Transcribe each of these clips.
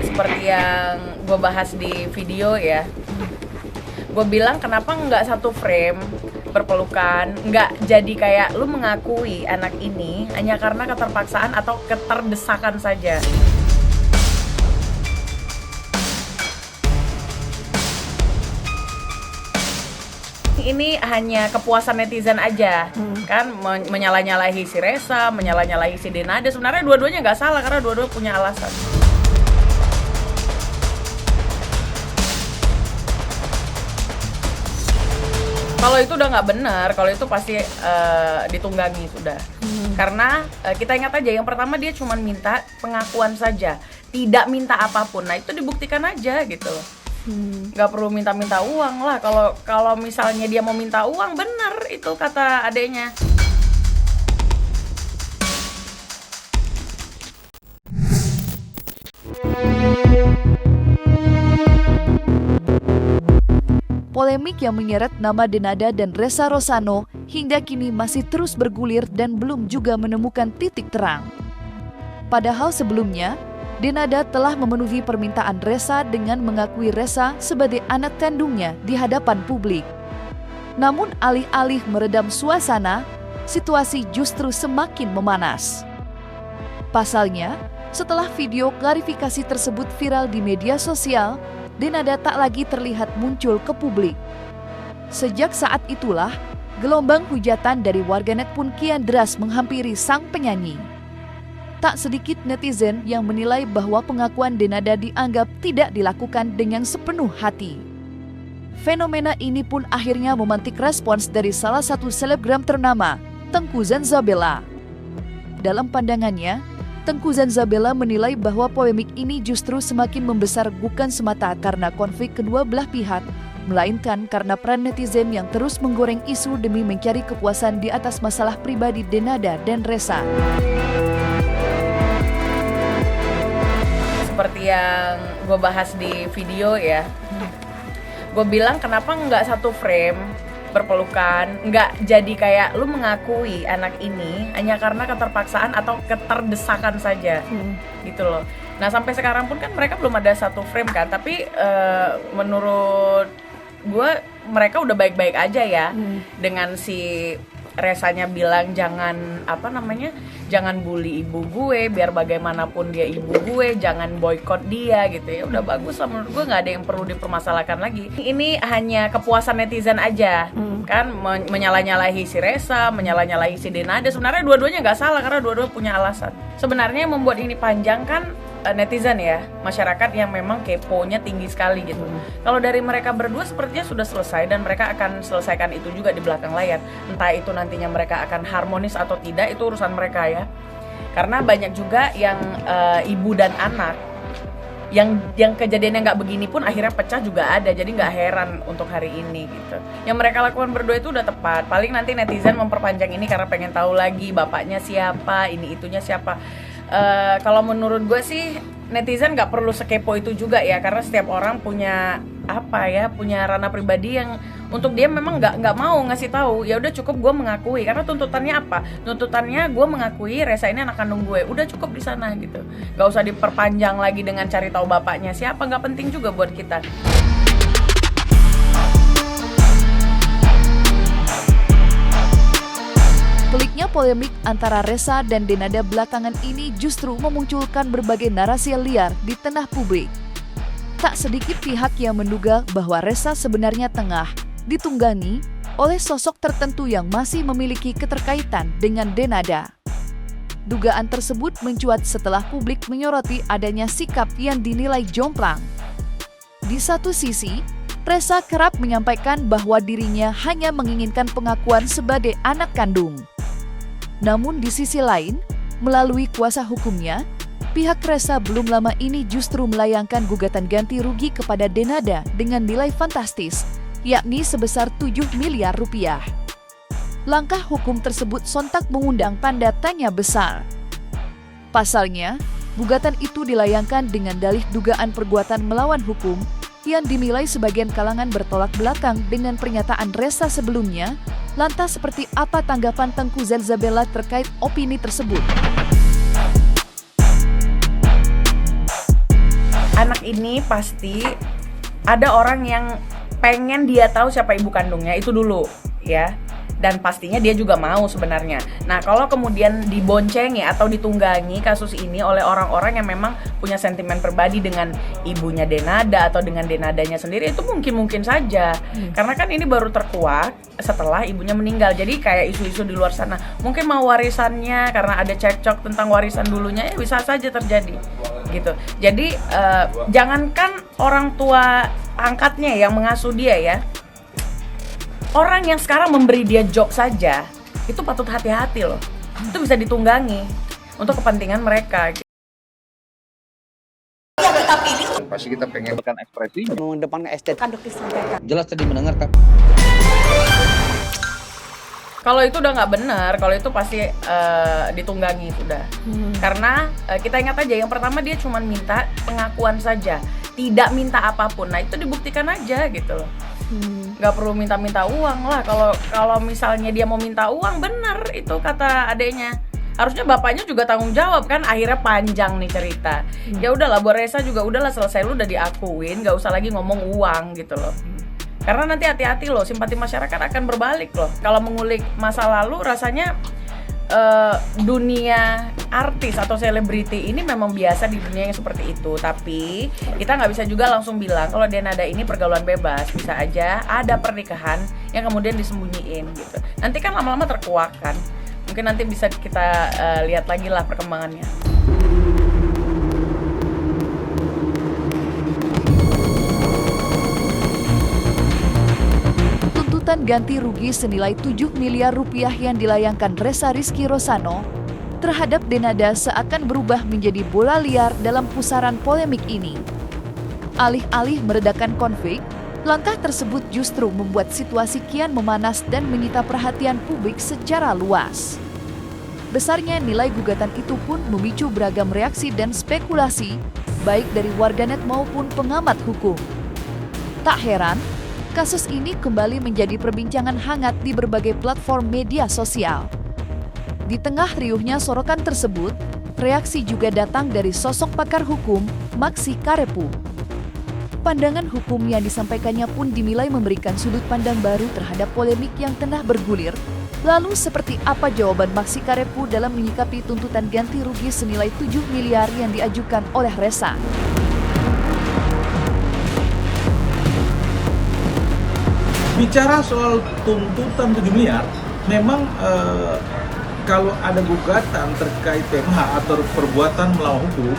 Seperti yang gue bahas di video ya, gue bilang kenapa nggak satu frame berpelukan, nggak jadi kayak lu mengakui anak ini hanya karena keterpaksaan atau keterdesakan saja. Ini hanya kepuasan netizen aja, kan menyalah-nyalahi si Resa, menyalah-nyalahi si Denada. Sebenarnya dua-duanya nggak salah karena dua-duanya punya alasan. Kalau itu udah nggak benar, kalau itu pasti ditunggangi sudah. Karena kita ingat aja, yang pertama dia cuma minta pengakuan saja, tidak minta apapun. Nah itu dibuktikan aja gitu loh. Nggak perlu minta-minta uang lah. Kalau misalnya dia mau minta uang, bener itu kata adeknya. Polemik yang menyeret nama Denada dan Resa Rosano hingga kini masih terus bergulir dan belum juga menemukan titik terang. Padahal sebelumnya, Denada telah memenuhi permintaan Resa dengan mengakui Resa sebagai anak kandungnya di hadapan publik. Namun alih-alih meredam suasana, situasi justru semakin memanas. Pasalnya, setelah video klarifikasi tersebut viral di media sosial, Denada tak lagi terlihat muncul ke publik. Sejak saat itulah, gelombang hujatan dari warganet pun kian deras menghampiri sang penyanyi. Tak sedikit netizen yang menilai bahwa pengakuan Denada dianggap tidak dilakukan dengan sepenuh hati. Fenomena ini pun akhirnya memantik respons dari salah satu selebgram ternama, Tengku Zanzabella. Dalam pandangannya, Tengku Zanzabella menilai bahwa polemik ini justru semakin membesar bukan semata karena konflik kedua belah pihak, melainkan karena peran netizen yang terus menggoreng isu demi mencari kepuasan di atas masalah pribadi Denada dan Resa. Seperti yang gue bahas di video ya, gue bilang kenapa nggak satu frame berpelukan, nggak jadi kayak lu mengakui anak ini hanya karena keterpaksaan atau keterdesakan saja, gitu loh. Nah sampai sekarang pun kan mereka belum ada satu frame kan, tapi menurut gue mereka udah baik-baik aja ya, dengan si Resanya bilang jangan jangan bully ibu gue, biar bagaimanapun dia ibu gue, jangan boykot dia gitu ya. Udah bagus lah menurut gue, nggak ada yang perlu dipermasalahkan lagi. Ini hanya kepuasan netizen aja, kan menyalah-nyalahi si Resa, menyalah-nyalahi si Denada. Sebenarnya dua-duanya nggak salah karena dua-duanya punya alasan. Sebenarnya yang membuat ini panjang kan netizen ya, masyarakat yang memang keponya tinggi sekali gitu. Kalau dari mereka berdua sepertinya sudah selesai dan mereka akan selesaikan itu juga di belakang layar. Entah itu nantinya mereka akan harmonis atau tidak, itu urusan mereka ya. Karena banyak juga yang ibu dan anak yang kejadiannya nggak begini pun akhirnya pecah juga ada. Jadi nggak heran untuk hari ini gitu. Yang mereka lakukan berdua itu udah tepat. Paling nanti netizen memperpanjang ini karena pengen tahu lagi bapaknya siapa, ini itunya siapa. Kalau menurut gue sih netizen nggak perlu sekepo itu juga ya, karena setiap orang punya punya ranah pribadi yang untuk dia memang nggak mau ngasih tahu. Ya udah cukup gue mengakui, karena tuntutannya apa? Tuntutannya gue mengakui Resa ini anak kandung gue, udah cukup di sana gitu. Nggak usah diperpanjang lagi dengan cari tahu bapaknya siapa, nggak penting juga buat kita. Peliknya polemik antara Resa dan Denada belakangan ini justru memunculkan berbagai narasi liar di tengah publik. Tak sedikit pihak yang menduga bahwa Resa sebenarnya tengah ditunggangi oleh sosok tertentu yang masih memiliki keterkaitan dengan Denada. Dugaan tersebut mencuat setelah publik menyoroti adanya sikap yang dinilai jomplang. Di satu sisi, Resa kerap menyampaikan bahwa dirinya hanya menginginkan pengakuan sebagai anak kandung. Namun di sisi lain, melalui kuasa hukumnya, pihak Resa belum lama ini justru melayangkan gugatan ganti rugi kepada Denada dengan nilai fantastis, yakni sebesar 7 miliar rupiah. Langkah hukum tersebut sontak mengundang tanda tanya besar. Pasalnya, gugatan itu dilayangkan dengan dalih dugaan perbuatan melawan hukum yang dinilai sebagian kalangan bertolak belakang dengan pernyataan Resa sebelumnya. Lantas seperti apa tanggapan Tengku Zanzabella terkait opini tersebut? anak ini pasti ada orang yang pengen dia tahu siapa ibu kandungnya itu dulu ya. Dan pastinya dia juga mau sebenarnya. Nah, kalau kemudian diboncengi atau ditunggangi kasus ini oleh orang-orang yang memang punya sentimen pribadi dengan ibunya Denada atau dengan Denadanya sendiri, itu mungkin saja. Karena kan ini baru terkuak setelah ibunya meninggal. Jadi kayak isu-isu di luar sana, mungkin mau warisannya karena ada cekcok tentang warisan dulunya, ya bisa saja terjadi. Gitu. Jadi jangankan orang tua angkatnya yang mengasuh dia ya, orang yang sekarang memberi dia job saja itu patut hati-hati loh. Itu bisa ditunggangi untuk kepentingan mereka. Pasti kita pengen tekan ekspresi. Mengedepankan estetika. Jelas tadi mendengar kan. Kalau itu udah nggak benar, kalau itu pasti ditunggangi sudah. Karena kita ingat aja, yang pertama dia cuma minta pengakuan saja, tidak minta apapun. Nah itu dibuktikan aja gitu loh. Nggak perlu minta uang lah. Kalau misalnya dia mau minta uang, benar itu kata adeknya. Harusnya bapaknya juga tanggung jawab kan. Akhirnya panjang nih cerita. Ya udahlah, buat Resa juga udahlah, selesai, lu udah diakuin, nggak usah lagi ngomong uang gitu loh. Karena nanti hati-hati loh, simpati masyarakat akan berbalik loh. Kalau mengulik masa lalu, rasanya dunia artis atau selebriti ini memang biasa di dunia yang seperti itu. Tapi kita nggak bisa juga langsung bilang kalau Denada ini pergaulan bebas. Bisa aja ada pernikahan yang kemudian disembunyiin gitu. Nanti kan lama-lama terkuak kan. Mungkin nanti bisa kita lihat lagi lah perkembangannya. Tuntutan ganti rugi senilai 7 miliar rupiah yang dilayangkan Resa Rizky Rosano terhadap Denada seakan berubah menjadi bola liar dalam pusaran polemik ini. Alih-alih meredakan konflik, langkah tersebut justru membuat situasi kian memanas dan menyita perhatian publik secara luas. Besarnya nilai gugatan itu pun memicu beragam reaksi dan spekulasi, baik dari warganet maupun pengamat hukum. Tak heran, kasus ini kembali menjadi perbincangan hangat di berbagai platform media sosial. Di tengah riuhnya sorokan tersebut, reaksi juga datang dari sosok pakar hukum, Maksi Karepu. Pandangan hukum yang disampaikannya pun dinilai memberikan sudut pandang baru terhadap polemik yang tengah bergulir. Lalu seperti apa jawaban Maksi Karepu dalam menyikapi tuntutan ganti rugi senilai 7 miliar yang diajukan oleh Resa? Bicara soal tuntutan 7 miliar, memang kalau ada gugatan terkait PMH atau perbuatan melawan hukum,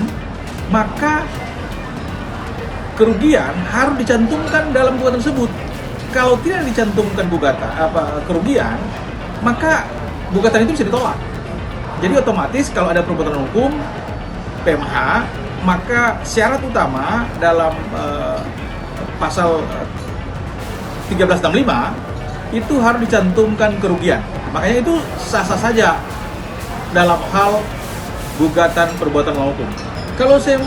maka kerugian harus dicantumkan dalam gugatan tersebut. Kalau tidak dicantumkan kerugian, maka gugatan itu bisa ditolak. Jadi otomatis kalau ada perbuatan hukum PMH, maka syarat utama dalam pasal 1365 itu harus dicantumkan kerugian. Makanya itu sah-sah saja dalam hal gugatan perbuatan melawan hukum. Kalau saya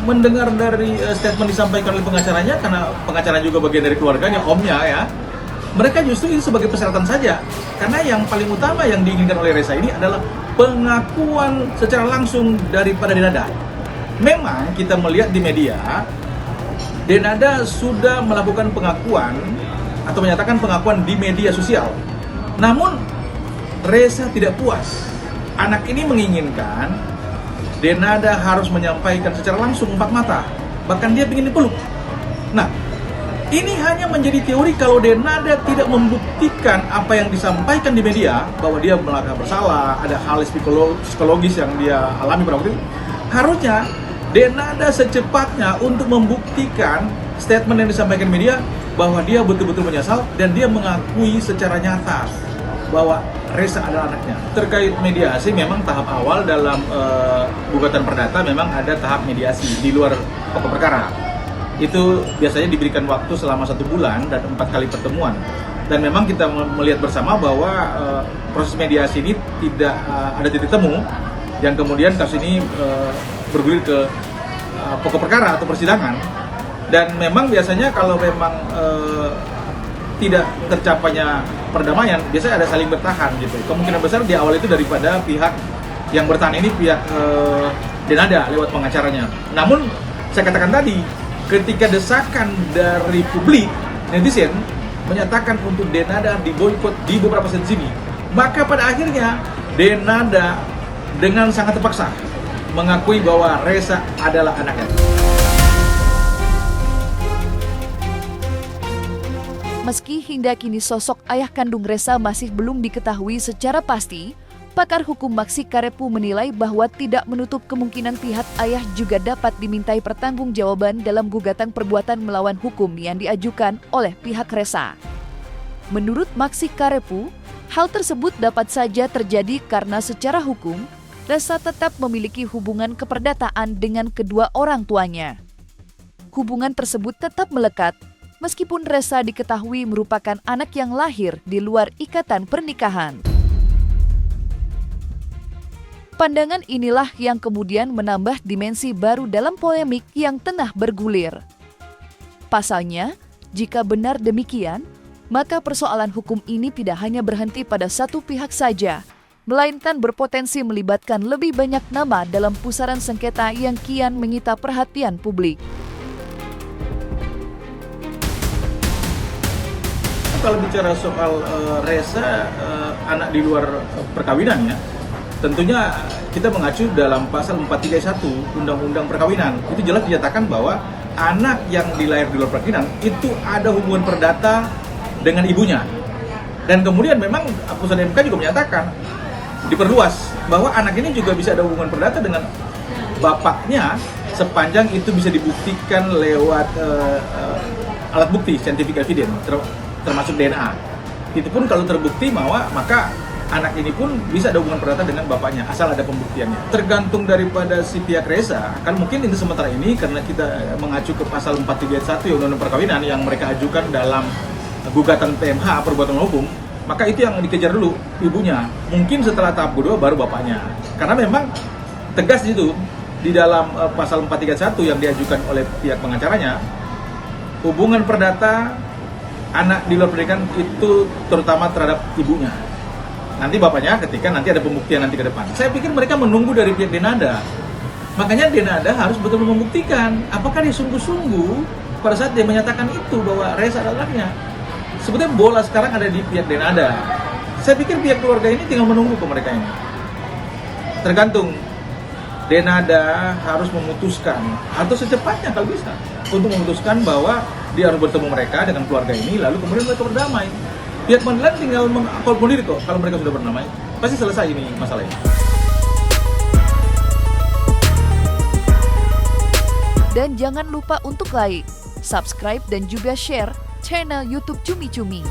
mendengar dari statement disampaikan oleh pengacaranya, karena pengacara juga bagian dari keluarganya, omnya ya, mereka justru itu sebagai persyaratan saja. Karena yang paling utama yang diinginkan oleh Resa ini adalah pengakuan secara langsung daripada Denada. Memang kita melihat di media, Denada sudah melakukan pengakuan atau menyatakan pengakuan di media sosial. Namun Resa tidak puas. Anak ini menginginkan Denada harus menyampaikan secara langsung empat mata. Bahkan dia ingin dipeluk. Nah, ini hanya menjadi teori kalau Denada tidak membuktikan apa yang disampaikan di media, bahwa dia melanggar bersalah, ada hal psikologis yang dia alami pada waktu itu. Harusnya Denada secepatnya untuk membuktikan statement yang disampaikan media bahwa dia betul-betul menyesal dan dia mengakui secara nyata bahwa Resa adalah anaknya. Terkait mediasi, memang tahap awal dalam gugatan perdata memang ada tahap mediasi di luar pokok perkara. Itu biasanya diberikan waktu selama 1 bulan dan 4 kali pertemuan. Dan memang kita melihat bersama bahwa proses mediasi ini tidak ada titik temu, dan kemudian kasus ini bergulir ke pokok perkara atau persidangan. Dan memang biasanya kalau memang tidak tercapainya perdamaian, biasanya ada saling bertahan gitu. Kemungkinan besar di awal itu daripada pihak yang bertahan ini pihak Denada lewat pengacaranya. Namun saya katakan tadi, ketika desakan dari publik, netizen menyatakan untuk Denada diboykot di beberapa sini, maka pada akhirnya Denada dengan sangat terpaksa mengakui bahwa Reza adalah anaknya. Meski hingga kini sosok ayah kandung Reza masih belum diketahui secara pasti, pakar hukum Maksi Karepu menilai bahwa tidak menutup kemungkinan pihak ayah juga dapat dimintai pertanggungjawaban dalam gugatan perbuatan melawan hukum yang diajukan oleh pihak Reza. Menurut Maksi Karepu, hal tersebut dapat saja terjadi karena secara hukum, Reza tetap memiliki hubungan keperdataan dengan kedua orang tuanya. Hubungan tersebut tetap melekat, meskipun Reza diketahui merupakan anak yang lahir di luar ikatan pernikahan. Pandangan inilah yang kemudian menambah dimensi baru dalam polemik yang tengah bergulir. Pasalnya, jika benar demikian, maka persoalan hukum ini tidak hanya berhenti pada satu pihak saja, melainkan berpotensi melibatkan lebih banyak nama dalam pusaran sengketa yang kian menyita perhatian publik. Kalau bicara soal Reza anak di luar perkawinan ya, tentunya kita mengacu dalam pasal 431 Undang-Undang Perkawinan. Itu jelas dinyatakan bahwa anak yang dilahir di luar perkawinan itu ada hubungan perdata dengan ibunya. Dan kemudian memang putusan MK juga menyatakan diperluas bahwa anak ini juga bisa ada hubungan perdata dengan bapaknya sepanjang itu bisa dibuktikan lewat alat bukti scientific evidence termasuk DNA. Itu pun kalau terbukti bahwa maka anak ini pun bisa ada hubungan perdata dengan bapaknya asal ada pembuktiannya. Tergantung daripada si pihak Reza, kan mungkin ini sementara ini karena kita mengacu ke pasal 431 Undang-Undang Perkawinan yang mereka ajukan dalam gugatan PMH perbuatan hukum, maka itu yang dikejar dulu ibunya. Mungkin setelah tahap kedua baru bapaknya. Karena memang tegas itu di dalam pasal 431 yang diajukan oleh pihak pengacaranya, hubungan perdata anak di luar pernikahan itu terutama terhadap ibunya. Nanti bapaknya ketika nanti ada pembuktian nanti ke depan. Saya pikir mereka menunggu dari pihak Denada. Makanya Denada harus betul-betul membuktikan apakah dia sungguh-sungguh pada saat dia menyatakan itu bahwa Reza adalah anaknya. Sebetulnya bola sekarang ada di pihak Denada. Saya pikir pihak keluarga ini tinggal menunggu ke mereka ini. Tergantung. Denada harus memutuskan atau secepatnya kalau bisa untuk memutuskan bahwa dia harus bertemu mereka dengan keluarga ini lalu kemudian mereka berdamai. Pihak pengadilan tinggal mengakomodir kok kalau mereka sudah berdamai. Pasti selesai ini masalah ini. Dan jangan lupa untuk like, subscribe dan juga share channel YouTube Cumi Cumi.